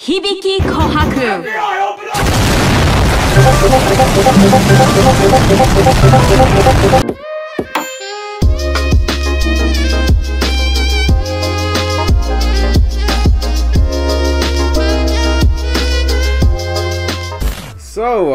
Hibiki Kohaku. So,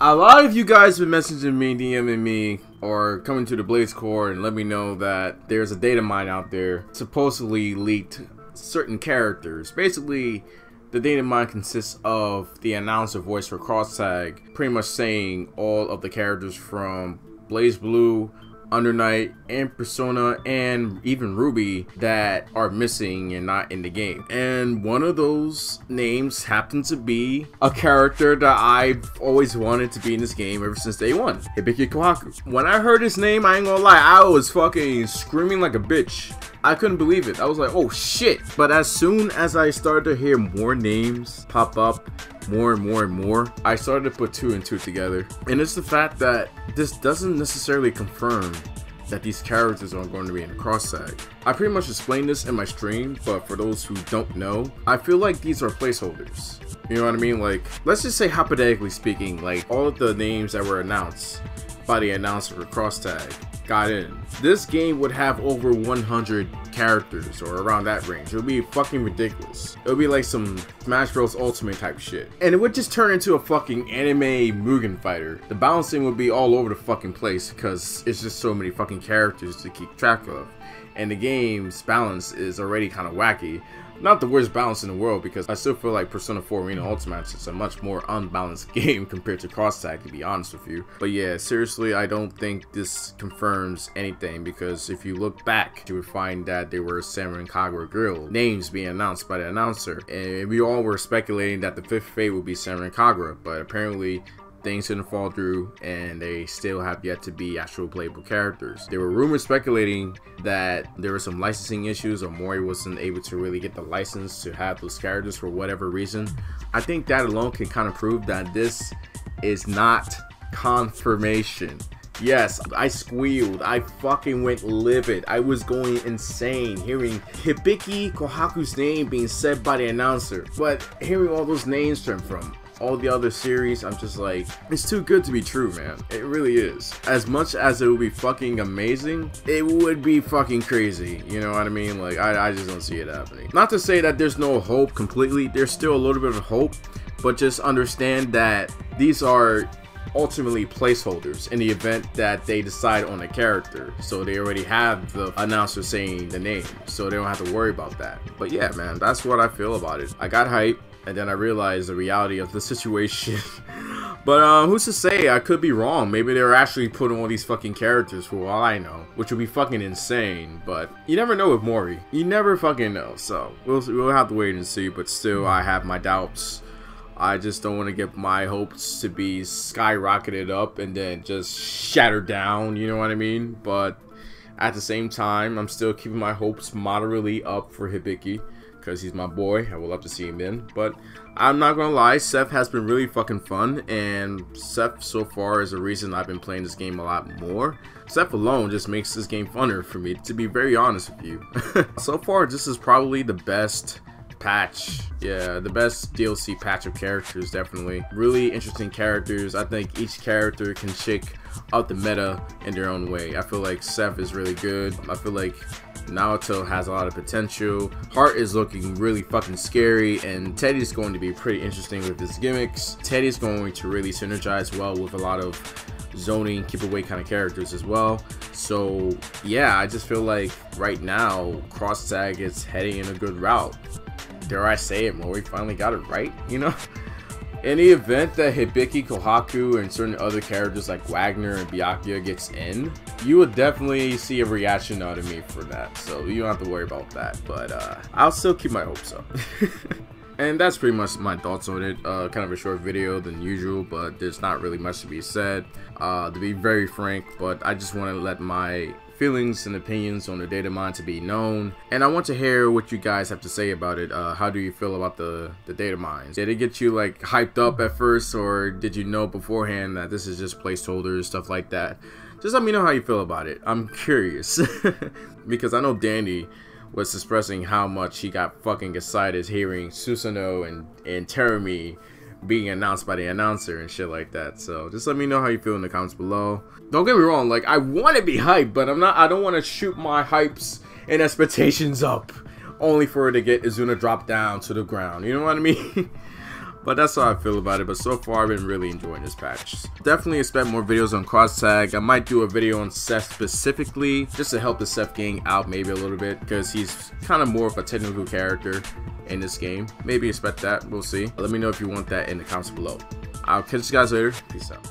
a lot of you guys have been messaging me, DMing me, or coming to the Blaze Core and let me know that there's a data mine out there supposedly leaked certain characters. Basically, the data mine consists of the announcer voice for Crosstag, pretty much saying all of the characters from Blaze Blue, Under Night, and Persona, and even Ruby that are missing and not in the game. And one of those names happens to be a character that I've always wanted to be in this game ever since day one, Hibiki Kohaku. When I heard his name, I ain't gonna lie, I was fucking screaming like a bitch. I couldn't believe it. I was like, oh shit. But as soon as I started to hear more names pop up, more and more, I started to put two and two together. And it's the fact that this doesn't necessarily confirm that these characters are going to be in Crosstag. I pretty much explained this in my stream, but for those who don't know, I feel like these are placeholders. You know what I mean? Like, let's just say hypothetically speaking, like all of the names that were announced by the announcer for Crosstag got in. This game would have over 100 characters or around that range. It would be fucking ridiculous. It would be like some Smash Bros Ultimate type shit. And it would just turn into a fucking anime Mugen fighter. The balancing would be all over the fucking place because it's just so many fucking characters to keep track of. And the game's balance is already kind of wacky. Not the worst balance in the world, because I still feel like Persona 4 Arena Ultimate is a much more unbalanced game compared to Crosstag, to be honest with you. But yeah, seriously, I don't think this confirms anything, because if you look back, you would find that there were Senran Kagura Grill names being announced by the announcer, and we all were speculating that the fifth fate would be Senran Kagura, but apparently things didn't fall through and they still have yet to be actual playable characters. There were rumors speculating that there were some licensing issues, or Mori wasn't able to really get the license to have those characters for whatever reason. I think that alone can kind of prove that this is not confirmation. Yes, I squealed. I fucking went livid. I was going insane hearing Hibiki Kohaku's name being said by the announcer. But hearing all those names from all the other series, I'm just like, it's too good to be true, man. It really is. As much as it would be fucking amazing, it would be fucking crazy. You know what I mean? Like, I just don't see it happening. Not to say that there's no hope completely. There's still a little bit of hope, but just understand that these are ultimately placeholders in the event that they decide on a character. So they already have the announcer saying the name, so they don't have to worry about that. But yeah, man, that's what I feel about it. I got hyped, and then I realized the reality of the situation. But who's to say? I could be wrong. Maybe they're actually putting all these fucking characters for all I know, which would be fucking insane. But you never know with Mori. You never fucking know. So we'll have to wait and see. But still, I have my doubts. I just don't want to get my hopes to be skyrocketed up and then just shattered down. You know what I mean? But at the same time, I'm still keeping my hopes moderately up for Hibiki, because he's my boy. I would love to see him in. But I'm not gonna lie, Seth has been really fucking fun, and Seth so far is the reason I've been playing this game a lot more. Seth alone just makes this game funner for me, to be very honest with you. So far, this is probably the best patch. Yeah, the best DLC patch of characters, definitely. Really interesting characters. I think each character can shake out the meta in their own way. I feel like Seth is really good. I feel like Naoto has a lot of potential. Heart is looking really fucking scary, and Teddy's going to be pretty interesting with his gimmicks. Teddy's going to really synergize well with a lot of zoning, keep away kind of characters as well. So yeah, I just feel like right now Crosstag is heading in a good route. Dare I say it, Mori finally got it right, you know? In the event that Hibiki Kohaku and certain other characters like Wagner and Byakuya gets in, you would definitely see a reaction out of me for that, so you don't have to worry about that. But I'll still keep my hopes up. And that's pretty much my thoughts on it. Kind of a short video than usual, but there's not really much to be said, to be very frank. But I just want to let my feelings and opinions on the data mine to be known, and I want to hear what you guys have to say about it. How do you feel about the data mines? Did it get you like hyped up at first, or did you know beforehand that this is just placeholders, stuff like that? Just let me know how you feel about it. I'm curious. Because I know Danny was expressing how much he got fucking excited hearing Susanoo and Terumi being announced by the announcer and shit like that. So just let me know how you feel in the comments below. Don't get me wrong, like, I want to be hyped, but I don't want to shoot my hypes and expectations up only for it to get Izuna dropped down to the ground, you know what I mean? But that's how I feel about it. But so far I've been really enjoying this patch. Definitely expect more videos on cross tag. I might do a video on Seth specifically just to help the Seth gang out maybe a little bit, because he's kind of more of a technical character in this game. Maybe expect that, we'll see. Let me know if you want that in the comments below. I'll catch you guys later. Peace out.